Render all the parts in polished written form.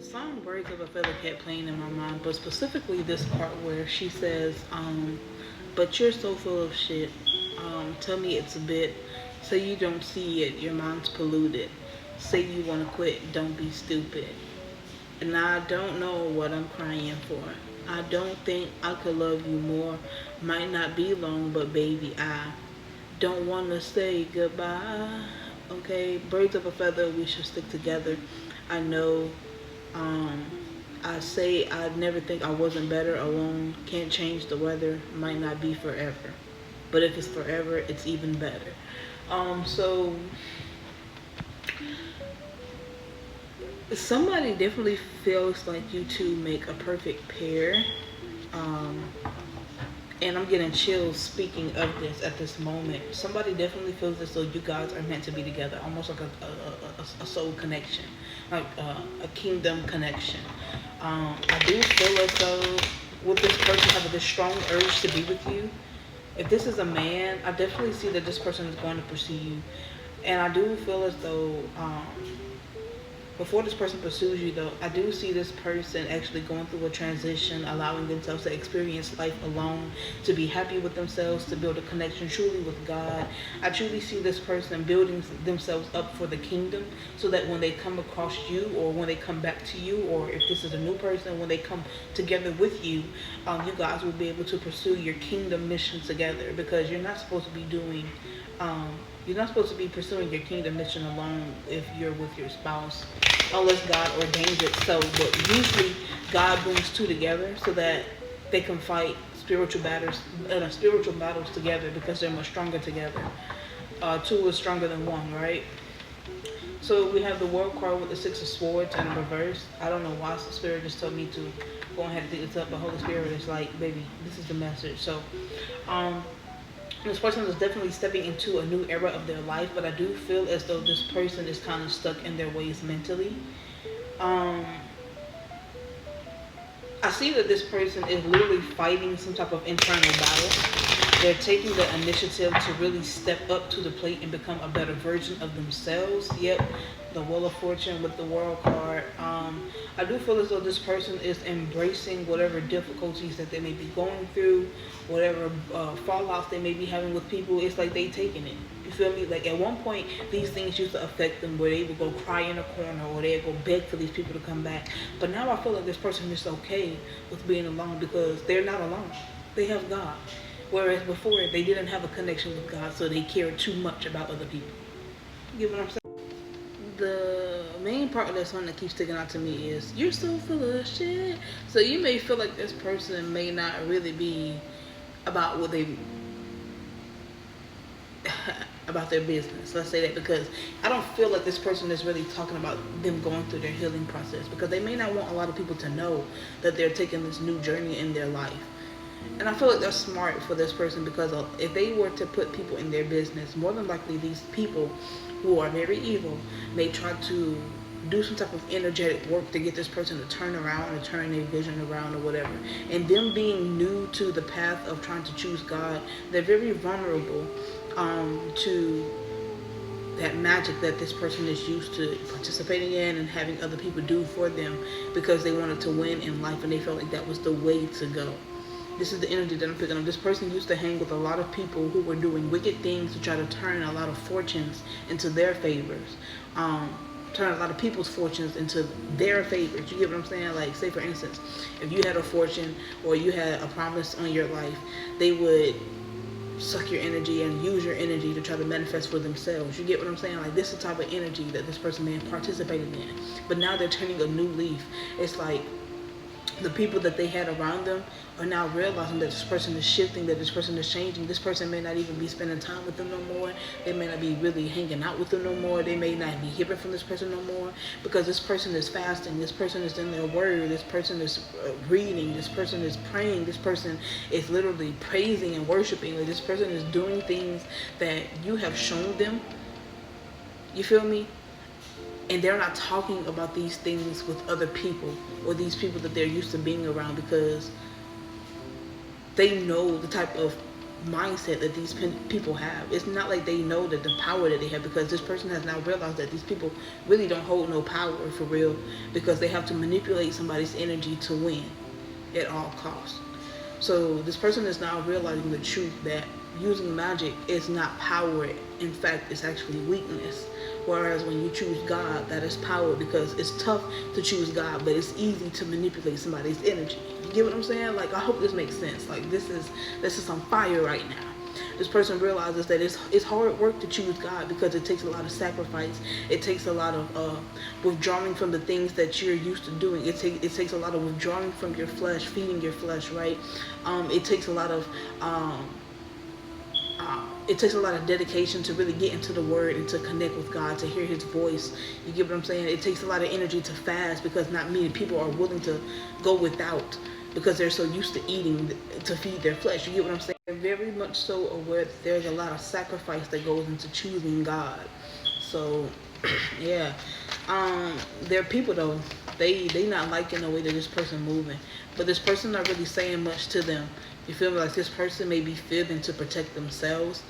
Some words of a feather kept playing in my mind, but specifically this part where she says, but you're so full of shit. Tell me it's a bit. Say you don't see it, your mind's polluted. Say you wanna quit, don't be stupid. And I don't know what I'm crying for. I don't think I could love you more. Might not be long, but baby, I don't wanna say goodbye. Okay, birds of a feather, we should stick together. I know um, I say I never think I wasn't better alone. Can't change the weather. Might not be forever. But if it's forever, it's even better. So somebody definitely feels like you two make a perfect pair. Um, and I'm getting chills speaking of this at this moment. Somebody definitely feels as though you guys are meant to be together, almost like a soul connection, like a kingdom connection. I do feel as though with this person having this strong urge to be with you, if this is a man, I definitely see that this person is going to pursue you. And I do feel as though before this person pursues you, though, I do see this person actually going through a transition, allowing themselves to experience life alone, to be happy with themselves, to build a connection truly with God. I truly see this person building themselves up for the kingdom, so that when they come across you, or when they come back to you, or if this is a new person, when they come together with you, you guys will be able to pursue your kingdom mission together, because you're not supposed to be doing um, you're not supposed to be pursuing your kingdom mission alone if you're with your spouse, unless God ordains it so. But usually, God brings two together so that they can fight spiritual battles together, because they're much stronger together. Two is stronger than one, right? So we have the World card with the Six of Swords in reverse. I don't know why the Spirit just told me to go ahead and pick this up, but Holy Spirit is like, baby, this is the message. So, um, this person is definitely stepping into a new era of their life, but I do feel as though this person is kind of stuck in their ways mentally. Um, I see that this person is literally fighting some type of internal battle. They're taking the initiative to really step up to the plate and become a better version of themselves. Yep, the Wheel of Fortune with the World card. I do feel as though this person is embracing whatever difficulties that they may be going through, whatever fallouts they may be having with people. It's like they taking it. You feel me? Like at one point, these things used to affect them, where they would go cry in a corner, or they would go beg for these people to come back. But now I feel like this person is okay with being alone, because they're not alone. They have God. Whereas before, they didn't have a connection with God, so they cared too much about other people. You get what I'm saying? The main part of that song that keeps sticking out to me is, you're so full of shit. So you may feel like this person may not really be about what they about their business. Let's say that, because I don't feel like this person is really talking about them going through their healing process, because they may not want a lot of people to know that they're taking this new journey in their life. And I feel like they're smart for this person, because if they were to put people in their business, more than likely these people who are very evil may try to do some type of energetic work to get this person to turn around, or turn their vision around, or whatever. And them being new to the path of trying to choose God, they're very vulnerable to that magic that this person is used to participating in and having other people do for them, because they wanted to win in life and they felt like that was the way to go. This is the energy that I'm picking up. This person used to hang with a lot of people who were doing wicked things to try to turn a lot of fortunes into their favors. Turn a lot of people's fortunes into their favors. You get what I'm saying? Like, say for instance, if you had a fortune or you had a promise on your life, they would suck your energy and use your energy to try to manifest for themselves. You get what I'm saying? Like, this is the type of energy that this person may have participated in. But now they're turning a new leaf. It's like the people that they had around them are now realizing that this person is shifting, that this person is changing. This person may not even be spending time with them no more. They may not be really hanging out with them no more. They may not be hearing from this person no more, because this person is fasting. This person is in their word. This person is reading. This person is praying. This person is literally praising and worshiping. Like, this person is doing things that you have shown them. You feel me? And they're not talking about these things with other people, or these people that they're used to being around, because they know the type of mindset that these people have. It's not like they know that the power that they have, because this person has now realized that these people really don't hold no power for real, because they have to manipulate somebody's energy to win at all costs. So this person is now realizing the truth that using magic is not power. In fact, it's actually weakness. Whereas when you choose God, that is power, because it's tough to choose God, but it's easy to manipulate somebody's energy. You get what I'm saying? Like, I hope this makes sense. Like, this is on fire right now. This person realizes that it's hard work to choose God, because it takes a lot of sacrifice. It takes a lot of withdrawing from the things that you're used to doing. It takes a lot of withdrawing from your flesh, feeding your flesh, right? It takes a lot of dedication to really get into the word and to connect with God, to hear his voice. You get what I'm saying? It takes a lot of energy to fast, because not many people are willing to go without, because they're so used to eating to feed their flesh. You get what I'm saying? They're very much so aware that there's a lot of sacrifice that goes into choosing God. So yeah, there are people though, they not liking the way that this person moving, but this person not really saying much to them. You feel me? Like, this person may be fibbing to protect themselves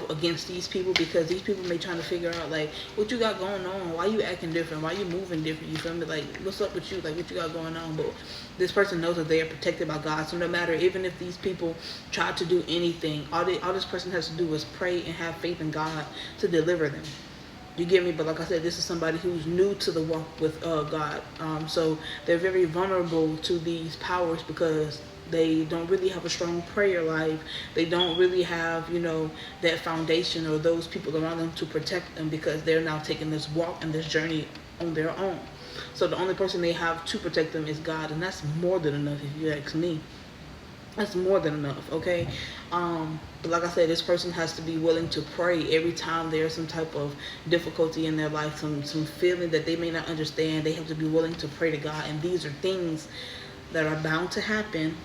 against these people, because these people may trying to figure out, like, what you got going on? Why you acting different? Why you moving different? You feel me? Like, what's up with you? Like, what you got going on? But this person knows that they are protected by God. So no matter, even if these people try to do anything, all this person has to do is pray and have faith in God to deliver them. You get me? But like I said, this is somebody who's new to the walk with God. So they're very vulnerable to these powers, because they don't really have a strong prayer life. They don't really have, that foundation or those people around them to protect them, because they're now taking this walk and this journey on their own. So the only person they have to protect them is God, and that's more than enough if you ask me. That's more than enough, okay? But like I said, this person has to be willing to pray every time there's some type of difficulty in their life, some feeling that they may not understand. They have to be willing to pray to God, and these are things that are bound to happen.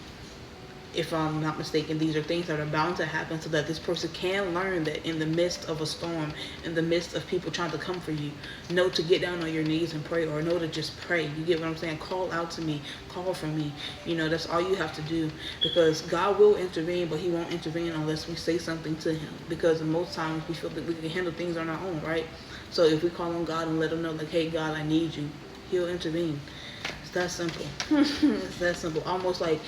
If I'm not mistaken, these are things that are bound to happen, so that this person can learn that in the midst of a storm, in the midst of people trying to come for you, know to get down on your knees and pray, or know to just pray. You get what I'm saying? Call out to me, call for me. That's all you have to do, because God will intervene, but he won't intervene unless we say something to him, because most times we feel that we can handle things on our own, right? So if we call on God and let him know, like, hey, God, I need you, he'll intervene. It's that simple. It's that simple. Almost like,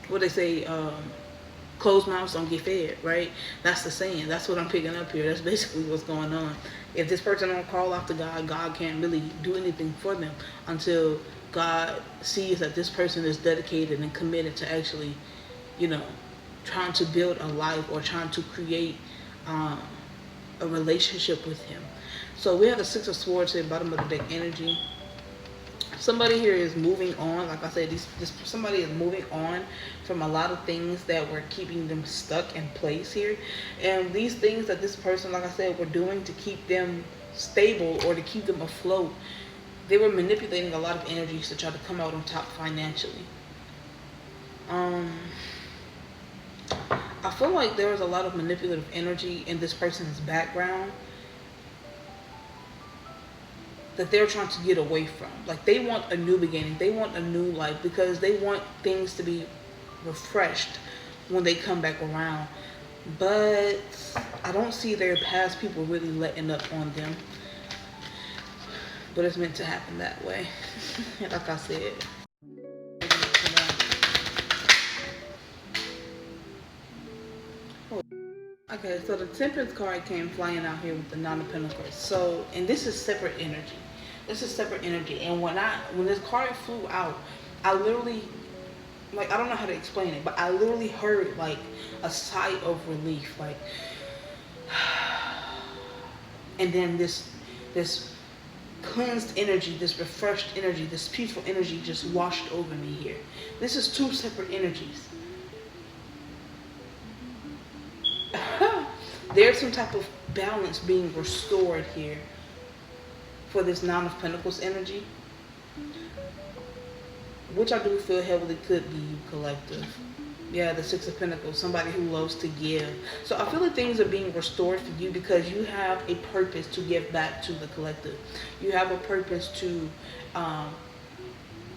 what they say, closed mouths don't get fed, right? That's the saying. That's what I'm picking up here. That's basically what's going on. If this person don't call out to God, God can't really do anything for them until God sees that this person is dedicated and committed to actually, trying to build a life, or trying to create a relationship with him. So we have the Six of Swords at the bottom of the deck energy. Somebody here is moving on. Like I said, somebody is moving on from a lot of things that were keeping them stuck in place here. And these things that this person, like I said, were doing to keep them stable or to keep them afloat, they were manipulating a lot of energies to try to come out on top financially. I feel like there was a lot of manipulative energy in this person's background that they're trying to get away from. Like, they want a new beginning. They want a new life, because they want things to be refreshed when they come back around. But I don't see their past people really letting up on them. But it's meant to happen that way. Like I said. Okay, so the Temperance card came flying out here with the Nine of Pentacles. So, and this is separate energy. This is separate energy. And when this card flew out, I literally, like, I don't know how to explain it, but I literally heard, like, a sigh of relief, like, and then this cleansed energy, this refreshed energy, this peaceful energy just washed over me here. This is two separate energies. There's some type of balance being restored here for this Nine of Pentacles energy, which I do feel heavily could be you, collective. Yeah, the Six of Pentacles, somebody who loves to give. So I feel like things are being restored for you, because you have a purpose to give back to the collective. You have a purpose to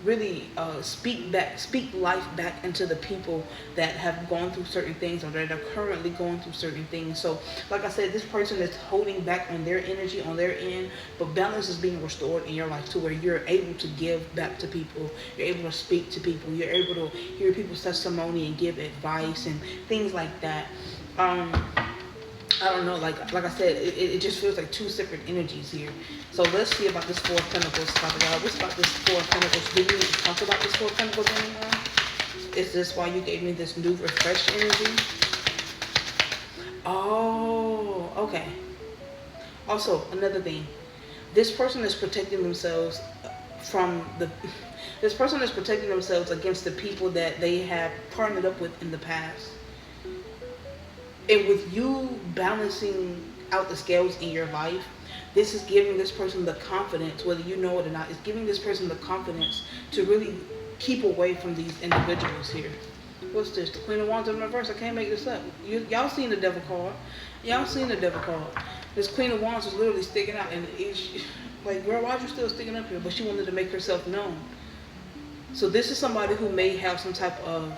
really speak life back into the people that have gone through certain things or that are currently going through certain things. So like I said, this person is holding back on their energy on their end, but balance is being restored in your life to where you're able to give back to people, you're able to speak to people, you're able to hear people's testimony and give advice and things like that. I don't know, like I said, it just feels like two separate energies here. So let's see about this Four of Pentacles, Father God. What's about this Four of Pentacles? Do we need to talk about this Four of Pentacles anymore? Is this why you gave me this new refreshed energy? Oh, okay. Also, another thing. This person is protecting themselves from the... This person is protecting themselves against the people that they have partnered up with in the past. And with you balancing out the scales in your life, this is giving this person the confidence, whether you know it or not, it's giving this person the confidence to really keep away from these individuals here. What's this? The Queen of Wands in reverse. I can't make this up. Y'all seen the Devil card. Y'all seen the Devil card. This Queen of Wands was literally sticking out. And it's like, girl, why are you still sticking up here? But she wanted to make herself known. So this is somebody who may have some type of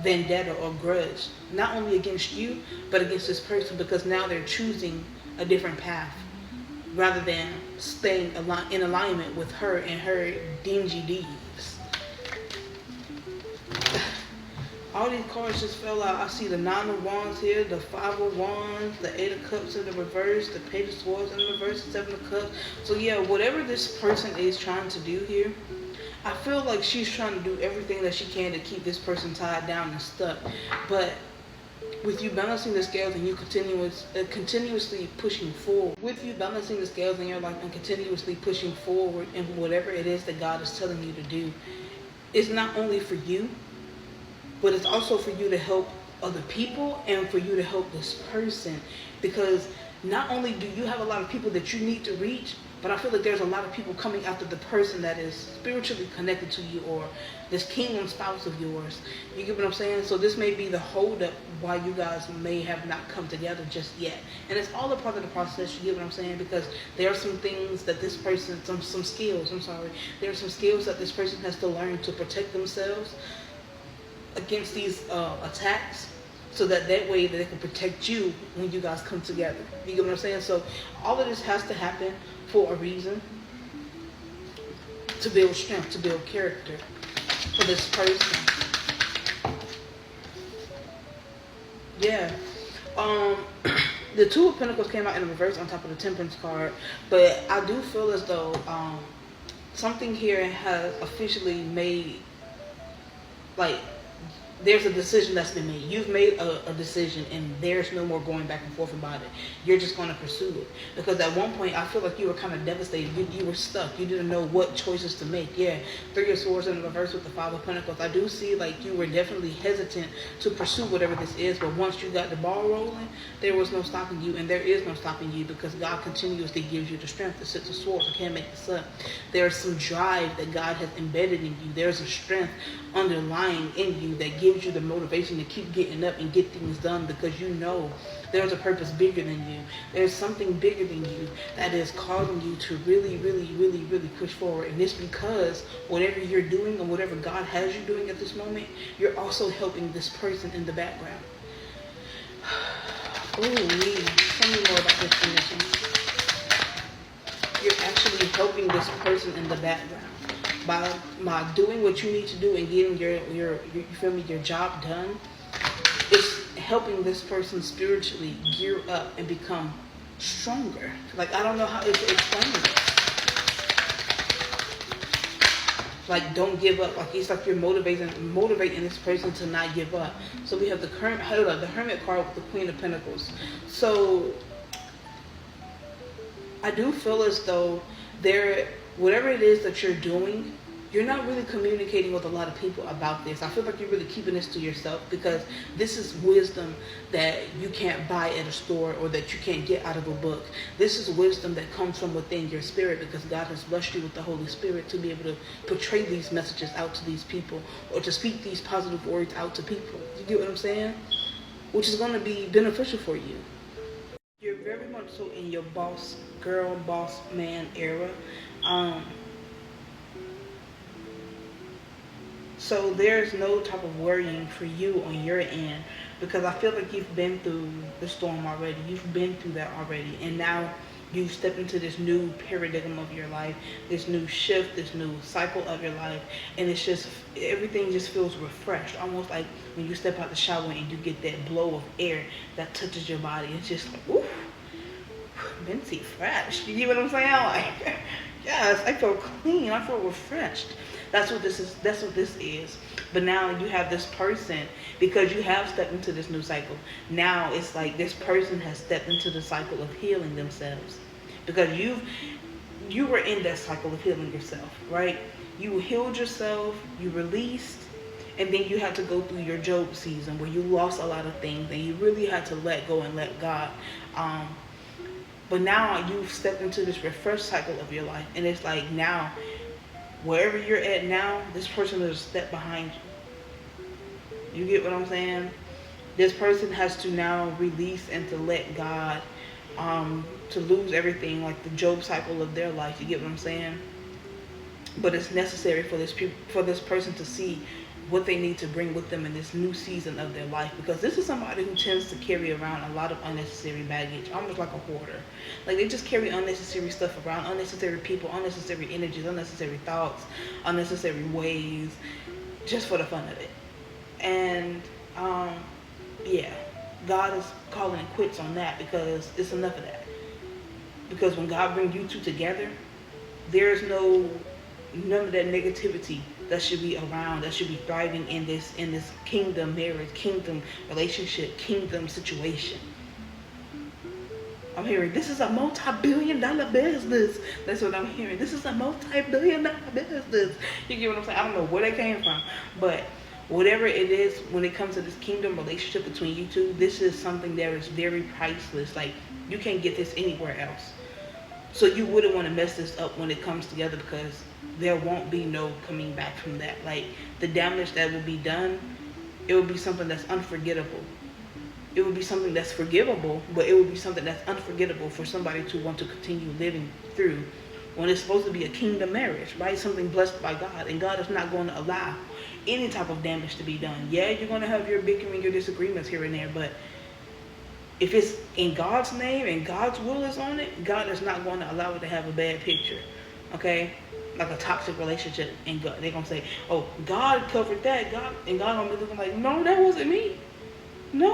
vendetta or grudge, not only against you, but against this person, because now they're choosing a different path rather than staying in alignment with her and her dingy deeds. All these cards just fell out. I see the Nine of Wands here, the Five of Wands, the Eight of Cups in the reverse, the Page of Swords in the reverse, the Seven of Cups. So yeah, whatever this person is trying to do here, I feel like she's trying to do everything that she can to keep this person tied down and stuck. But with you balancing the scales and you continuously pushing forward, with you balancing the scales in your life and continuously pushing forward in whatever it is that God is telling you to do, it's not only for you, but it's also for you to help other people and for you to help this person. Because not only do you have a lot of people that you need to reach, but I feel like there's a lot of people coming after the person that is spiritually connected to you, or this kingdom spouse of yours. You get what I'm saying? So this may be the holdup why you guys may have not come together just yet. And it's all a part of the process, you get what I'm saying? Because there are some things that this person, some skills, there are some skills that this person has to learn to protect themselves against these attacks, so that way they can protect you when you guys come together. You get what I'm saying? So all of this has to happen for a reason, to build strength, to build character for this person. Yeah. The Two of Pentacles came out in the reverse on top of the Temperance card, but I do feel as though something here has officially made, like, there's a decision that's been made. You've made a decision, and there's no more going back and forth about it. You're just going to pursue it. Because at one point, I feel like you were kind of devastated. You were stuck. You didn't know what choices to make. Yeah, Three of Swords in the reverse with the Five of Pentacles. I do see like you were definitely hesitant to pursue whatever this is, but once you got the ball rolling, there was no stopping you, and there is no stopping you, because God continuously gives you the strength. The Six of Swords, I can't make this up. There's some drive that God has embedded in you. There's a strength underlying in you that gives you the motivation to keep getting up and get things done, because you know there's a purpose bigger than you. There's something bigger than you that is causing you to really, really, really, really push forward. And it's because whatever you're doing and whatever God has you doing at this moment, you're also helping this person in the background. Ooh, tell me more about this connection. You're actually helping this person in the background by doing what you need to do and getting your job done. It's helping this person spiritually gear up and become stronger. Like, I don't know how to explain it. Like, don't give up. Like, it's like you're motivating this person to not give up. So we have the Hermit card with the Queen of Pentacles. So I do feel as though whatever it is that you're doing, you're not really communicating with a lot of people about this. I feel like you're really keeping this to yourself, because this is wisdom that you can't buy at a store or that you can't get out of a book. This is wisdom that comes from within your spirit, because God has blessed you with the Holy Spirit to be able to portray these messages out to these people, or to speak these positive words out to people. You get what I'm saying? Which is going to be beneficial for you. You're very much so in your boss girl, boss man era. So there's no type of worrying for you on your end, because I feel like you've been through the storm already. You've been through that already. And now you step into this new paradigm of your life, this new shift, this new cycle of your life. And it's just, everything just feels refreshed. Almost like when you step out the shower and you get that blow of air that touches your body. It's just like, ooh, minty fresh. You get what I'm saying? Like, yes, I feel clean. I feel refreshed. That's what this is. That's what this is. But now you have this person, because you have stepped into this new cycle. Now it's like this person has stepped into the cycle of healing themselves, because you were in that cycle of healing yourself, right? You healed yourself, you released, and then you had to go through your Job season where you lost a lot of things and you really had to let go and let God. But now you've stepped into this refresh cycle of your life, and it's like now, wherever you're at now, this person is a step behind you. You get what I'm saying? This person has to now release and to let God, to lose everything, like the Job cycle of their life. You get what I'm saying? But it's necessary for this person to see what they need to bring with them in this new season of their life, because this is somebody who tends to carry around a lot of unnecessary baggage, almost like a hoarder. Like, they just carry unnecessary stuff around, unnecessary people, unnecessary energies, unnecessary thoughts, unnecessary ways, just for the fun of it. And yeah, God is calling it quits on that, because it's enough of that. Because when God brings you two together, there's none of that negativity that should be around, that should be thriving in this kingdom marriage, kingdom relationship, kingdom situation. I'm hearing this is a multi-billion-dollar business. That's what I'm hearing. This is a multi-billion-dollar business. You get what I'm saying? I don't know where that came from, but whatever it is, when it comes to this kingdom relationship between you two, this is something that is very priceless. Like, you can't get this anywhere else. So you wouldn't want to mess this up when it comes together, because there won't be no coming back from that. Like, the damage that will be done, it will be something that's unforgettable. It would be something that's forgivable, but it would be something that's unforgettable for somebody to want to continue living through, when it's supposed to be a kingdom marriage, right? Something blessed by God, and God is not going to allow any type of damage to be done. Yeah, you're going to have your bickering, your disagreements here and there, but if it's in God's name and God's will is on it, God is not going to allow it to have a bad picture, okay? Like a toxic relationship, and God, they're going to say, oh, God covered that, and God going to be looking like, no, that wasn't me. No,